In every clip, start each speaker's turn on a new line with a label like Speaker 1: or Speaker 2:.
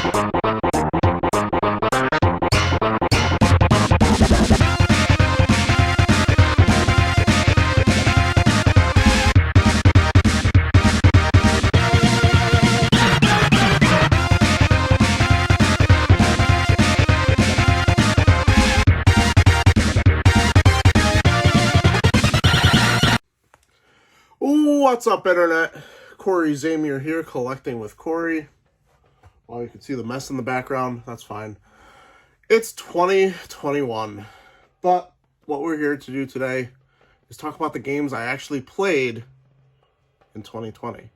Speaker 1: What's up, Internet? Cory Zamier here, collecting with Cory. Well, you can see the mess in the background. That's fine. It's 2021, but what we're here to do today is talk about the games I actually played in 2020,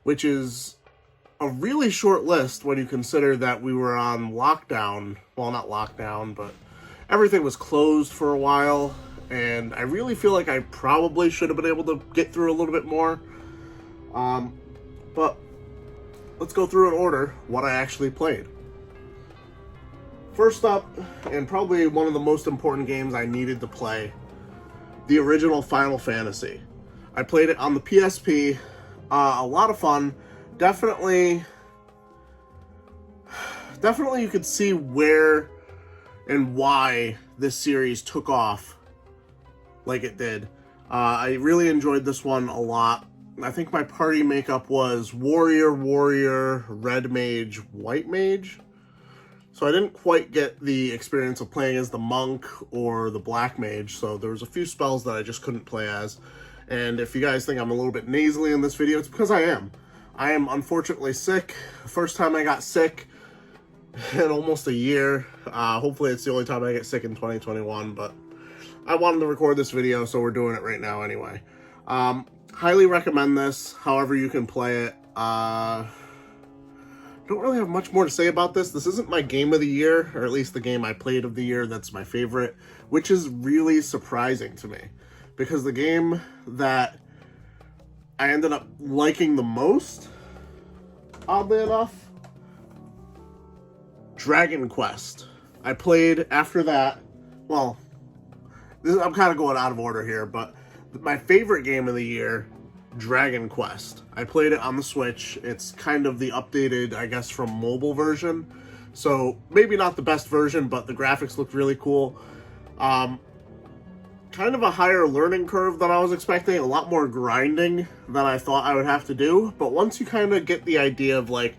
Speaker 1: which is a really short list when you consider that we were on lockdown. Well, not lockdown, but everything was closed for a while. And I really feel like I probably should have been able to get through a little bit more. But let's go through in order what I actually played. First up, and probably one of the most important games I needed to play, the original Final Fantasy. I played it on the PSP. A lot of fun. Definitely you could see where and why this series took off like it did. I really enjoyed this one a lot. I think my party makeup was Warrior, Red Mage, White Mage. So I didn't quite get the experience of playing as the Monk or the Black Mage, so there was a few spells that I just couldn't play as. And if you guys think I'm a little bit nasally in this video, it's because I am. I am unfortunately sick. First time I got sick in almost a year. Hopefully it's the only time I get sick in 2021, but I wanted to record this video, so we're doing it right now anyway. Highly recommend this, however you can play it. Don't really have much more to say about this. This isn't my game of the year, or at least the game I played of the year that's my favorite, which is really surprising to me. Because the game that I ended up liking the most, oddly enough, Dragon Quest. I played after that, well, I'm kind of going out of order here, but my favorite game of the year, Dragon Quest. I played it on the Switch. It's kind of the updated, I guess, from mobile version. So maybe not the best version, but the graphics looked really cool. Kind of a higher learning curve than I was expecting. A lot more grinding than I thought I would have to do. But once you kind of get the idea of, like,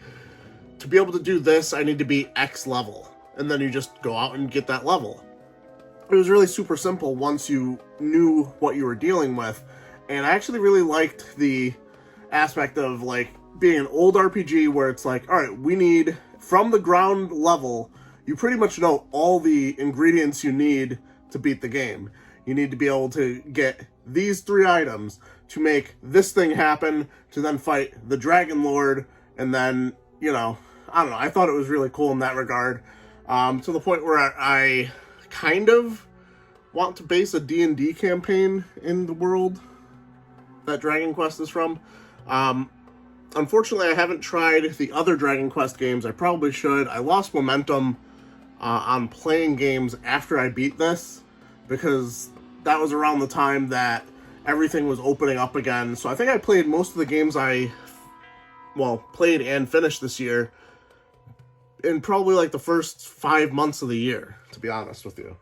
Speaker 1: to be able to do this, I need to be X level. And then you just go out and get that level. It was really super simple once you knew what you were dealing with, and I actually really liked the aspect of, like, being an old RPG where it's like, all right, we need, from the ground level, you pretty much know all the ingredients you need to beat the game. You need to be able to get these 3 items to make this thing happen, to then fight the Dragon Lord, and then, you know, I don't know, I thought it was really cool in that regard, to the point where I kind of want to base a D&D campaign in the world that Dragon Quest is from. Unfortunately, I haven't tried the other Dragon Quest games. I probably should. I lost momentum on playing games after I beat this, because that was around the time that everything was opening up again. So I think I played most of the games I played and finished this year in probably like the first 5 months of the year, to be honest with you.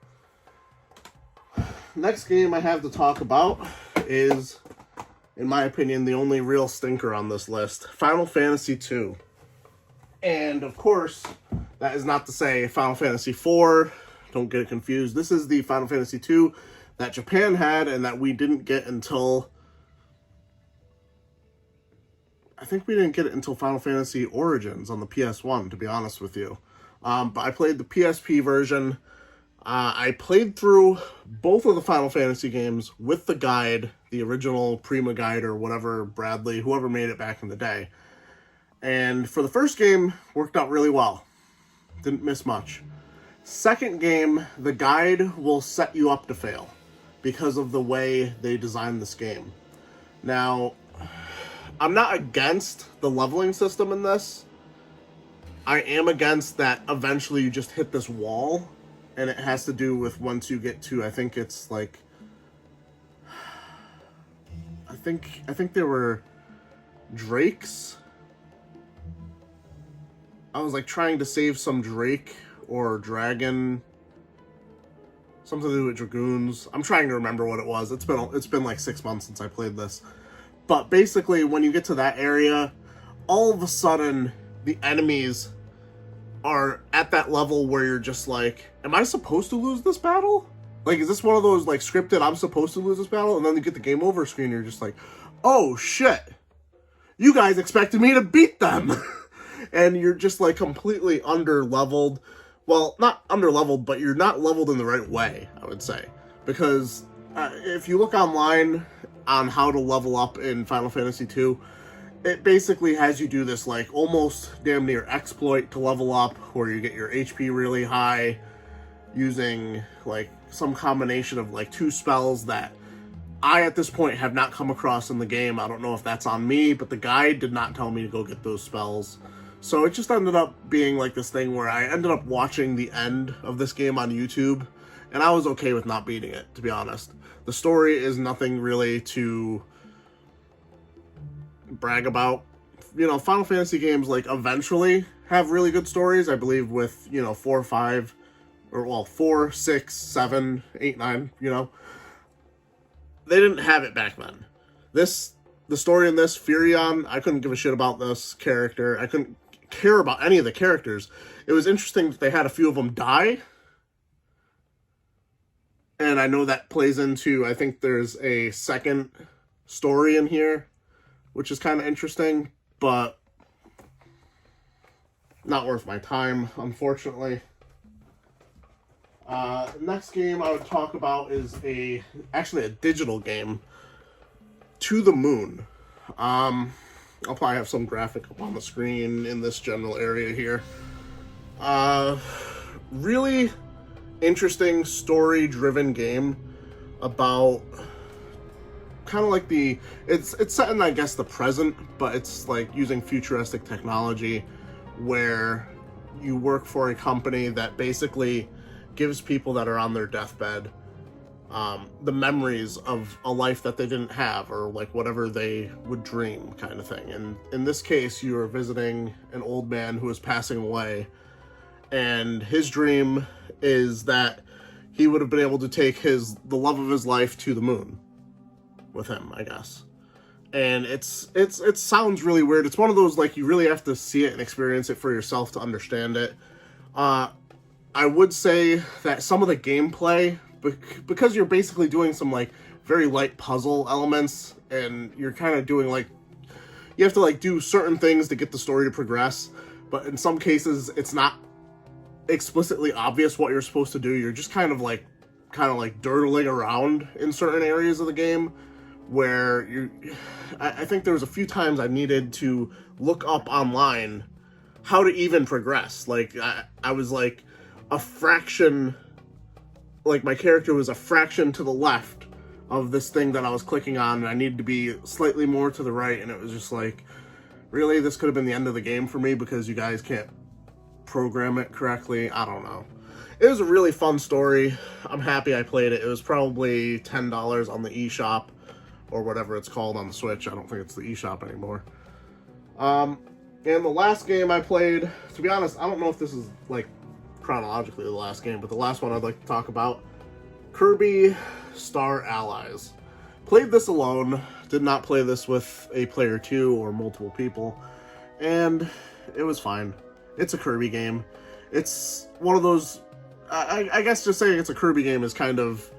Speaker 1: Next game I have to talk about is, in my opinion, the only real stinker on this list, Final Fantasy II. And of course, that is not to say Final Fantasy IV. Don't get it confused. This is the Final Fantasy II that Japan had and that we didn't get until, I think we didn't get it until Final Fantasy Origins on the PS1, to be honest with you. But I played the PSP version. I played through both of the Final Fantasy games with the guide, the original Prima guide or whatever, Bradley, whoever made it back in the day. And for the first game, worked out really well. Didn't miss much. Second game, the guide will set you up to fail because of the way they designed this game. Now, I'm not against the leveling system in this. I am against that eventually you just hit this wall, and it has to do with once you get to, I think it's like, I think there were drakes I was like trying to save some Drake or Dragon, something to do with Dragoons. I'm trying to remember what it was. It's been like 6 months since I played this. But basically, when you get to that area, all of a sudden, the enemies are at that level where you're just like, am I supposed to lose this battle? Like, is this one of those, like, scripted, I'm supposed to lose this battle? And then you get the game over screen, and you're just like, oh, shit. You guys expected me to beat them. And you're just, like, completely under-leveled. Well, not under-leveled, but you're not leveled in the right way, I would say. Because if you look online on how to level up in Final Fantasy II, it basically has you do this, like, almost damn near exploit to level up, where you get your HP really high using, like, some combination of, like, 2 spells that I, at this point, have not come across in the game. I don't know if that's on me, but the guide did not tell me to go get those spells. So it just ended up being, like, this thing where I ended up watching the end of this game on YouTube, and I was okay with not beating it, to be honest. The story is nothing really to brag about. You know, Final Fantasy games, like, eventually have really good stories. I believe with, you know, 4, 5, or, well, 4, 6, 7, 8, 9, you know. They didn't have it back then. The story in this, Furion, I couldn't give a shit about this character. I couldn't care about any of the characters. It was interesting that they had a few of them die. And I know that plays into, I think there's a second story in here, which is kind of interesting, but not worth my time, unfortunately. Next game I would talk about is actually a digital game, To the Moon. I'll probably have some graphic up on the screen in this general area here. Really interesting story-driven game about kind of like it's set in, I guess, the present, but it's like using futuristic technology where you work for a company that basically gives people that are on their deathbed the memories of a life that they didn't have, or like whatever they would dream, kind of thing. And in this case, you are visiting an old man who is passing away, and his dream is that he would have been able to take the love of his life to the moon with him, I guess. And it sounds really weird. It's one of those, like, you really have to see it and experience it for yourself to understand it. I would say that some of the gameplay, because you're basically doing some, like, very light puzzle elements, and you're kind of doing, like, you have to, like, do certain things to get the story to progress, but in some cases, it's not explicitly obvious what you're supposed to do. You're just kind of like dirtling around in certain areas of the game, where I think there was a few times I needed to look up online how to even progress. Like, I was like a fraction, like my character was a fraction to the left of this thing that I was clicking on, and I needed to be slightly more to the right, and it was just like, really, this could have been the end of the game for me because you guys can't program it correctly. I don't know. It was a really fun story. I'm happy I played it. It was probably $10 on the eShop, or whatever it's called on the Switch. I don't think it's the eShop anymore. And the last game I played, to be honest, I don't know if this is, like, chronologically the last game, but the last one I'd like to talk about, Kirby Star Allies. Played this alone, did not play this with a player 2 or multiple people, and it was fine. It's a Kirby game. It's one of those, I guess just saying it's a Kirby game is kind of,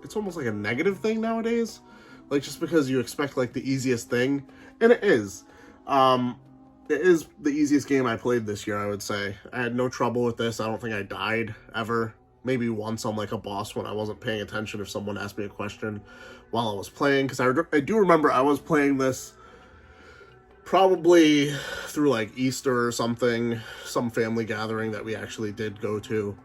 Speaker 1: it's almost like a negative thing nowadays. Like, just because you expect, like, the easiest thing, and it is. It is the easiest game I played this year, I would say. I had no trouble with this. I don't think I died ever. Maybe once on, like, a boss when I wasn't paying attention if someone asked me a question while I was playing. Because I do remember I was playing this probably through, like, Easter or something. Some family gathering that we actually did go to.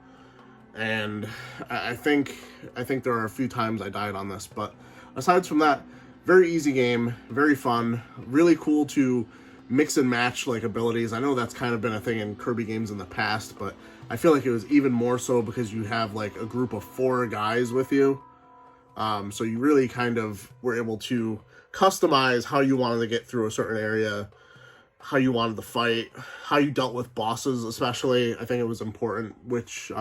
Speaker 1: And I think there are a few times I died on this. But aside from that, very easy game. Very fun. Really cool to mix and match, like, abilities. I know that's kind of been a thing in Kirby games in the past, but I feel like it was even more so because you have, like, a group of 4 guys with you. So you really kind of were able to customize how you wanted to get through a certain area how you wanted to fight, how you dealt with bosses especially. I think it was important which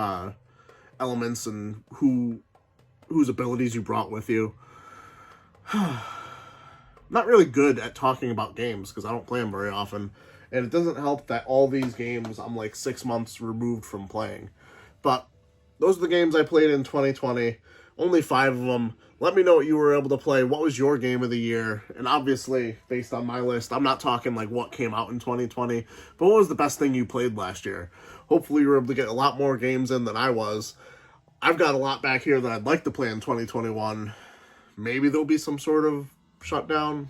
Speaker 1: elements and whose abilities you brought with you. Not really good at talking about games because I don't play them very often, and it doesn't help that all these games I'm like 6 months removed from playing. But those are the games I played in 2020. Only 5 of them. Let me know what you were able to play. What was your game of the year? And obviously, based on my list, I'm not talking like what came out in 2020, but what was the best thing you played last year? Hopefully you were able to get a lot more games in than I was. I've got a lot back here that I'd like to play in 2021. Maybe there'll be some sort of shutdown.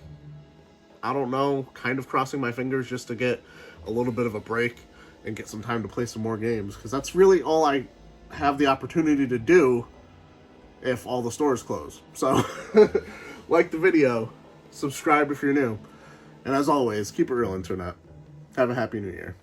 Speaker 1: I don't know. Kind of crossing my fingers just to get a little bit of a break and get some time to play some more games, because that's really all I have the opportunity to do if all the stores close. So, like the video, subscribe if you're new, and as always, keep it real, Internet. Have a happy new year.